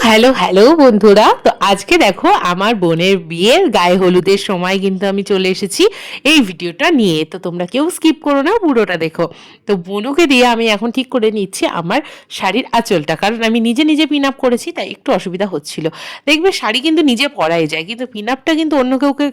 Hello hello বন্ধুরা, তো আজকে দেখো আমার বোনের বিয়ের গায়ে হলুদের সময় কিন্তু আমি চলে এসেছি এই ভিডিওটা নিয়ে। তো তোমরা কেউ স্কিপ করো না, পুরোটা দেখো। তো বোনুকে দিয়ে আমি এখন ঠিক করে নিচ্ছি আমার শাড়ির আঁচলটা, কারণ আমি নিজে নিজে পিন আপ করেছি, তাই একটু অসুবিধা হচ্ছিল। দেখবে শাড়ি কিন্তু নিজে পরাই যায়, কিন্তু পিন আপটা কিন্তু অন্য কাউকে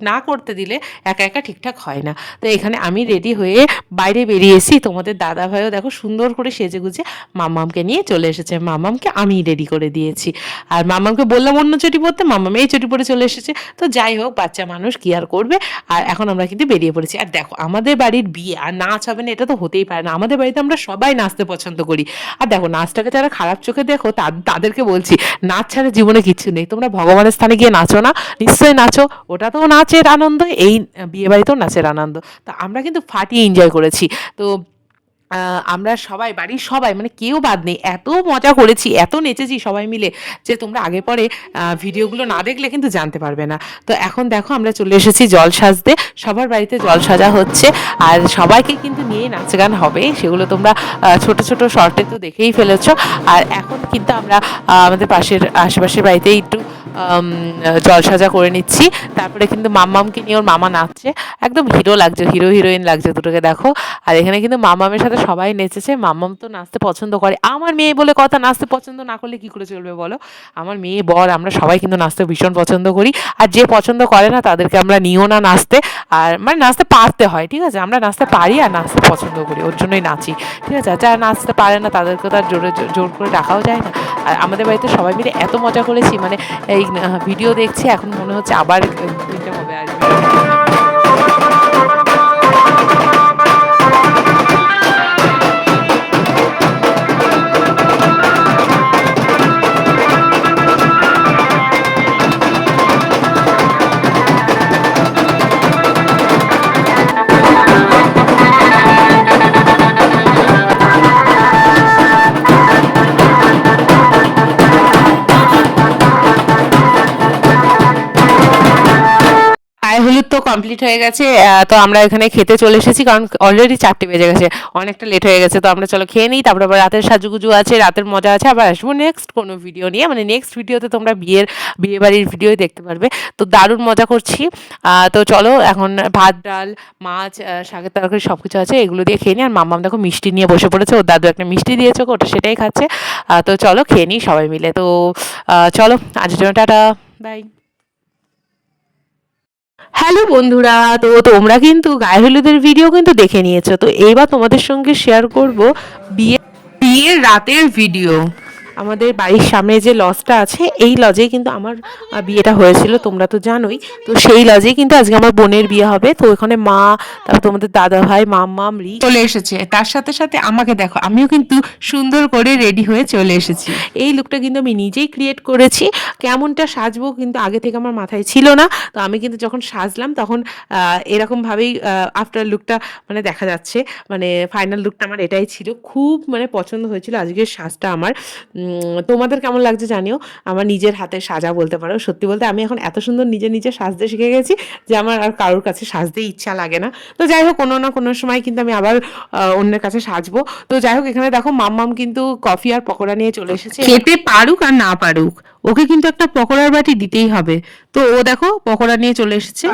না করতে দিলে একা একা ঠিকঠাক হয় না। তো এখানে আমি রেডি হয়ে বাইরে বেরিয়েছি, তোমাদের দাদা ভাইও দেখো সুন্দর করে সেজে গুজে মাম্মামকে নিয়ে চলে এসেছে। মাম্মামকে আমি রেডি করে দিয়েছি, আর মাম্মামকে বললাম অন্য চটি পরতে, মাম্মাম এই চটি পরে চলে এসেছে। তো যাই হোক, বাচ্চা মানুষ কি আর করবে। আর এখন আমরা কিন্তু বেরিয়ে পড়েছি। আর দেখো, আমাদের বাড়ির বিয়ে আর নাচ হবে না এটা তো হতেই পারে না। আমাদের বাড়িতে আমরা সবাই নাচতে পছন্দ করি। আর দেখো, নাচটাকে যারা খারাপ চোখে দেখো তাদেরকে বলছি, নাচ ছাড়া জীবনে কিছু নেই। তোমরা ভগবানের স্থানে গিয়ে নাচো না, নিশ্চয়ই নাচো, ওটা তো নাচের আনন্দ, এই বিয়ে বাড়িতেও নাচের আনন্দ। তো আমরা কিন্তু ফাটিয়ে এনজয় করেছি। তো আমরা সবাই, বাড়ির সবাই, মানে কেউ বাদ নেই, এত মজা করেছি, এত নেচেছি সবাই মিলে, যে তোমরা আগে পরে ভিডিওগুলো না দেখলে কিন্তু জানতে পারবে না। তো এখন দেখো, আমরা চলে এসেছি জল সাজতে। সবার বাড়িতে জল সাজা হচ্ছে, আর সবাইকে কিন্তু নিয়ে নাচ গান হবে, সেগুলো তোমরা ছোট ছোট শর্টে তো দেখেই ফেলেছো। আর এখন কিন্তু আমরা আমাদের আশেপাশের বাড়িতে একটু জল সাজা করে নিচ্ছি। তারপরে কিন্তু মাম্মামকে নিয়ে ওর মামা নাচছে, একদম হিরো লাগছে, হিরো হিরোইন লাগছে দুটোকে দেখো। আর এখানে কিন্তু মাম্মামের সাথে সবাই নেচেছে। মাম্মাম তো নাচতে পছন্দ করে, আমার মেয়ে বলে কথা, নাচতে পছন্দ না করলে কি করে চলবে বলো। আমার মেয়ে, বর, আমরা সবাই কিন্তু নাচতে ভীষণ পছন্দ করি। আর যে পছন্দ করে না তাদেরকে আমরা নিও না নাচতে। আর মানে নাচতে পারতে হয়, ঠিক আছে, আমরা নাচতে পারি আর নাচতে পছন্দ করি, ওর জন্যই নাচি, ঠিক আছে। আর যারা নাচতে পারে না তাদেরকে তো আর জোর করে ডাকাও যায় না। আর আমাদের বাড়িতে সবাই মিলে এত মজা করেছি, মানে এই ভিডিও দেখছি এখন মনে হচ্ছে আবার দিনটা হবে আসবে। গায়ে হলুদ তো কমপ্লিট হয়ে গেছে। তো আমরা এখানে খেতে চলে এসেছি, কারণ অলরেডি 4টে বেজে গেছে, অনেকটা লেট হয়ে গেছে। তো আমরা চলো খেয়ে নিই, তারপর আবার রাতের সাজুগুজু আছে, রাতের মজা আছে, আবার আসবো নেক্সট কোনো ভিডিও নিয়ে। মানে নেক্সট ভিডিওতে তোমরা বিয়ে বাড়ির ভিডিওই দেখতে পারবে। তো দারুণ মজা করছি। তো চলো, এখন ভাত, ডাল, মাছ, শাকের তরকারি সব কিছু আছে, এগুলো দিয়ে খেয়ে নিই। আর মাম্মাম দেখো মিষ্টি নিয়ে বসে পড়েছে, ওর দাদু একটা মিষ্টি দিয়েছে, ওটা সেটাই খাচ্ছে। তো চলো খেয়ে নিই সবাই মিলে। তো চলো, আজকের জন্য টাটা, বাই। হ্যালো বন্ধুরা, তো তোমরা কিন্তু গায়ে হলুদের ভিডিও কিন্তু দেখে নিয়েছো। তো এইবার তোমাদের সঙ্গে শেয়ার করব বিয়ে বিয়ের রাতের ভিডিও। আমাদের বাড়ির সামনে যে লজটা আছে, এই লজেই কিন্তু আমার বিয়েটা হয়েছিল, তোমরা তো জানোই। তো সেই লজেই কিন্তু আজকে আমার বোনের বিয়ে হবে। তো ওখানে মা, তারপর তোমাদের দাদা ভাই, মাম্মাম, রি চলে এসেছে। তার সাথে সাথে আমাকে দেখো, আমিও কিন্তু সুন্দর করে রেডি হয়ে চলে এসেছি। এই লুকটা কিন্তু আমি নিজেই ক্রিয়েট করেছি। কেমনটা সাজবো কিন্তু আগে থেকে আমার মাথায় ছিল না। তো আমি কিন্তু যখন সাজলাম তখন এরকমভাবেই আফটার লুকটা মানে দেখা যাচ্ছে, মানে ফাইনাল লুকটা আমার এটাই ছিল। খুব মানে পছন্দ হয়েছিল আজকের সাজটা আমার। তোমাদের কেমন লাগছে জানিও। আমার নিজের হাতে সাজা বলতে পারো। সত্যি বলতে আমি এখন এত সুন্দর নিজে নিজে সাজতে শিখে গেছি যে আমার আর কারোর কাছে সাজতে ইচ্ছা লাগে না। তো যাই হোক, কোনো না কোনো সময় কিন্তু আমি আবার অন্যের কাছে সাজবো। তো যাই হোক, এখানে দেখো মাম্মাম কিন্তু কফি আর পকোড়া নিয়ে চলে এসেছে। খেতে পারুক আর না পারুক, ওকে কিন্তু একটা পকোড়ার বাটি দিতেই হবে। তো ও দেখো পকোড়া নিয়ে চলে এসেছে।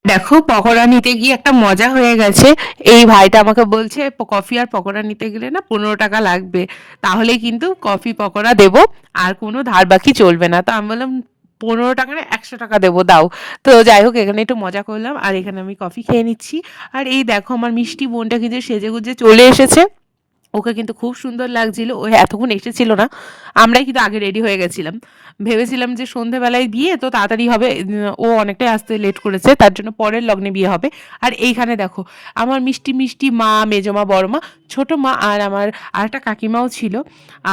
দেখো, পকোড়া নিতে গিয়ে একটা মজা হয়ে গেছে। এই ভাইটা আমাকে বলছে কফি আর পকোড়া নিতে গেলে না 15 টাকা লাগবে, তাহলে কিন্তু কফি পকোড়া দেবো, আর কোনো ধার বাকি চলবে না। তো আমি বললাম 15 টাকা না 100 টাকা দেবো, দাও। তো যাই হোক, এখানে একটু মজা করলাম, আর এখানে আমি কফি খেয়ে নিচ্ছি। আর এই দেখো, আমার মিষ্টি বোনটা কিন্তু সেজে গুজে চলে এসেছে। ওকে কিন্তু খুব সুন্দর লাগছিল, ও এতক্ষণ এসেছিল না, আমরাই কিন্তু আগে রেডি হয়ে গেছিলাম। ভেবেছিলাম যে সন্ধেবেলায় বিয়ে তো তাড়াতাড়ি হবে, ও অনেকটাই আসতে লেট করেছে, তার জন্য পরের লগ্নে বিয়ে হবে। আর এইখানে দেখো, আমার মিষ্টি মিষ্টি মা, মেজমা, বড়মা, ছোট মা, আর আমার আর একটা কাকিমাও ছিল।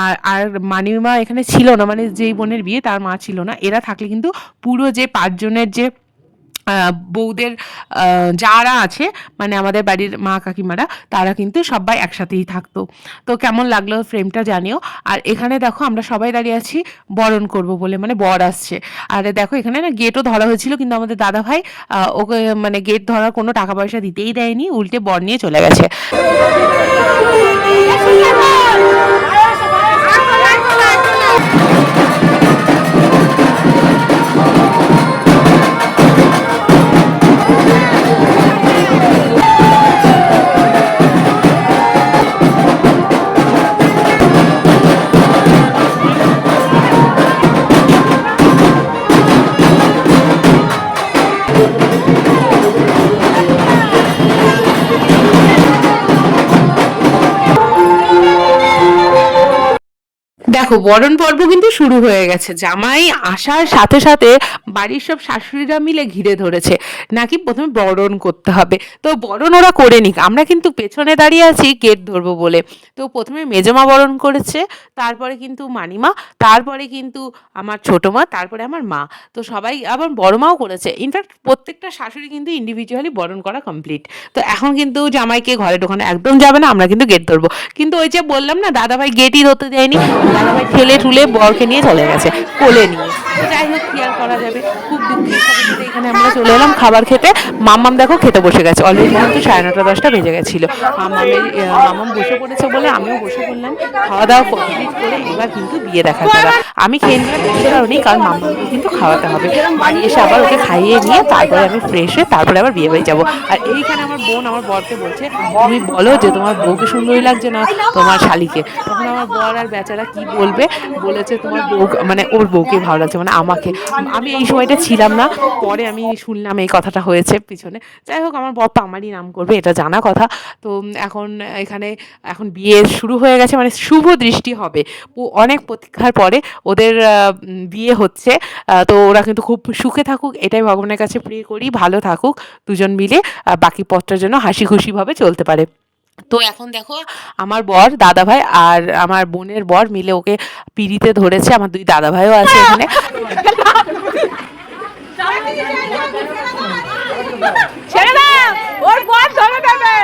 আর আর মানিমা এখানে ছিল না, মানে যেই বোনের বিয়ে তার মা ছিল না। এরা থাকলে কিন্তু পুরো যে 5 জনের যে বউদের যারা আছে মানে আমাদের বাড়ির মা কাকিমারা তারা কিন্তু সবাই একসাথেই থাকতো। তো কেমন লাগলো ফ্রেমটা জানিও। আর এখানে দেখো আমরা সবাই দাঁড়িয়ে আছি বরণ করব বলে, মানে বর আসছে। আর দেখো এখানে না গেটও ধরা হয়েছিল, কিন্তু আমাদের দাদাভাই ওকে মানে গেট ধরার কোনো টাকা পয়সা দিতেই দেয়নি, উল্টে বর নিয়ে চলে গেছে। দেখো বরণ পর্ব কিন্তু শুরু হয়ে গেছে। জামাই আসার সাথে সাথে বাড়ির সব শাশুড়িরা মিলে ঘিরে ধরেছে, নাকি প্রথমে বরণ করতে হবে। তো বরণ ওরা করে নিক, আমরা কিন্তু পেছনে দাঁড়িয়ে আছি গেট ধরবো বলে। তো প্রথমে মেজমা বরণ করেছে, তারপরে কিন্তু মানিমা, তারপরে কিন্তু আমার ছোটো মা, তারপরে আমার মা। তো সবাই আবার বড় মাও করেছে। ইনফ্যাক্ট প্রত্যেকটা শাশুড়ি কিন্তু ইন্ডিভিজুয়ালি বরণ করা কমপ্লিট। তো এখন কিন্তু জামাইকে ঘরে ঢোকানো একদম যাবে না, আমরা কিন্তু গেট ধরবো। কিন্তু ওই যে বললাম না দাদাভাই গেটই ধরতে দেয়নি, দাদাভাই ঠেলে ঠুলে বরকে নিয়ে চলে গেছে কোলে নিয়ে। তো যাই হোক কি আর করা যাবে, খুব দুঃখের সাথে সাথে এখানে আমরা চলে এলাম খাবার খেতে। মাম্মাম দেখো খেতে বসে গেছে, অলরেডি কিন্তু 9:30-10টা বেজে গেছিলো। মাম্মাম বসে পড়েছে বলে আমিও বসে পড়লাম। খাওয়া দাওয়া কমপ্লিট করে এবার কিন্তু বিয়ে দেখা যাবে। আমি খেয়ে নিলাম বুঝতে পারিনি, কারণ মাম্মামকে কিন্তু খাওয়াতে হবে। বাড়ি এসে আবার ওকে খাইয়ে নিয়ে তারপরে আমি ফ্রেশ হয়ে তারপরে আবার বিয়ে বাড়ি যাবো। আর এইখানে আমার বোন আমার বরকে বলছে, তুমি বলো যে তোমার বউকে সুন্দরী লাগছে না তোমার শালিকে। তখন আমার বর আর বেচারা কি বলবে, বলেছে তোমার বউ মানে ওর বউকে ভালো লাগছে, মানে আমাকে। আমি এই সময়টা ছিলাম না, পরে আমি শুনলাম এই কথাটা হয়েছে পিছনে। যাই হোক আমার বর তো আমারই নাম করবে, এটা জানা কথা। তো এখন এখানে এখন বিয়ে শুরু হয়ে গেছে, মানে শুভ দৃষ্টি হবে। অনেক প্রতীক্ষার পরে ওদের বিয়ে হচ্ছে। তো ওরা কিন্তু খুব সুখে থাকুক, এটাই ভগবানের কাছে প্রে করি, ভালো থাকুক দুজন মিলে, বাকি পথটার জন্য হাসি খুশিভাবে চলতে পারে। তো এখন দেখো আমার বর দাদাভাই আর আমার বোনের বর মিলে ওকে পিঁড়িতে ধরেছে, আমার 2 দাদাভাইও আছে এখানে। ছেড়ে দাও, ওর বর ধরে দেবে।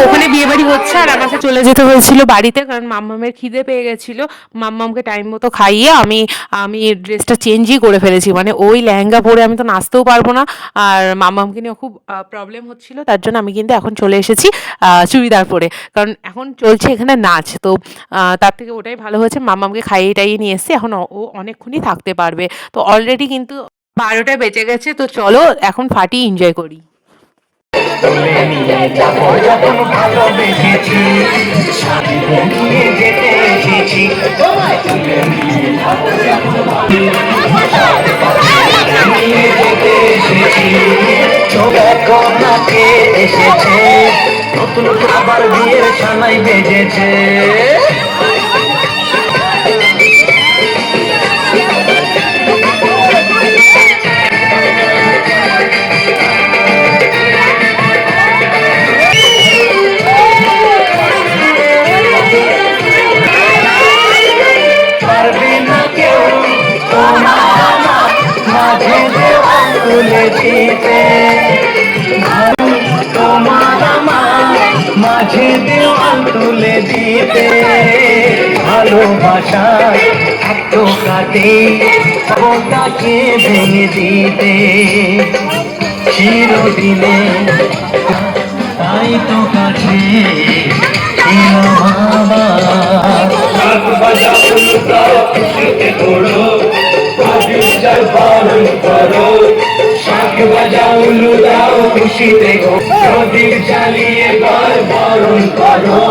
ওখানে বিয়ে বাড়ি হচ্ছে আর আমাকে চলে যেতে হয়েছিল বাড়িতে, কারণ মাম্মামের খিদে পেয়ে গেছিলো। মাম্মামকে টাইম মতো খাইয়ে আমি আমি ড্রেসটা চেঞ্জই করে ফেলেছি, মানে ওই লেহেঙ্গা পরে আমি তো নাচতেও পারবো না। আর মাম্মামকে নিয়ে খুব প্রবলেম হচ্ছিলো, তার জন্য আমি কিন্তু এখন চলে এসেছি চুড়িদার পরে, কারণ এখন চলছে এখানে নাচ। তো তার থেকে ওটাই ভালো হয়েছে, মাম্মামকে খাইয়ে টাইয়ে নিয়ে এসছে, এখন ও অনেকক্ষণই থাকতে পারবে। তো অলরেডি কিন্তু 12টা বেজে গেছে, তো চলো এখন ফাটি এনজয় করি। তুলে নিয়ে যাবো যখন ভালোবেসেছি, সাথে নিয়ে যেতে এসেছি, তোমায় তুলে নিয়ে যাবো নিয়ে যেতে এসেছি, চোখে কন্যাকে এসেছে, নতুন খাবার বিয়ের সানাই বেজেছে। তুলে দিতে তোমার আমার মাঝে দেওয়াল তুলে দিতে। ভালোবাসায় আত্মঘাতে ওটাকে ভেঙে দিতে চিরদিনে তাই তো কাছে এলাম আবার। শাক ভাজা উলু দাও খুশিতে করো, বাগিচার পালন করো। শাক ভাজা উলু দাও খুশিতে করো, প্রদীপ জ্বালিয়ে বরণ করো।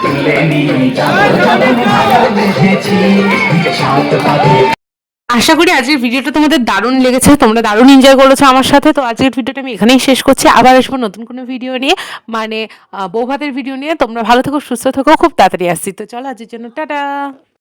তুলে নিয়ে যাবো যখন ভালোবেসেছি সাত পাতে। আশা করি আজকের ভিডিওটা তোমাদের দারুণ লেগেছে, তোমরা দারুণ এনজয় করেছো আমার সাথে। তো আজকের ভিডিওটা আমি এখানেই শেষ করছি, আবার আসবো নতুন কোনো ভিডিও নিয়ে, মানে বৌভাতের ভিডিও নিয়ে। তোমরা ভালো থেকো, সুস্থ থেকো, খুব তাড়াতাড়ি আসছি। তো চলো আজকের জন্য টাটা।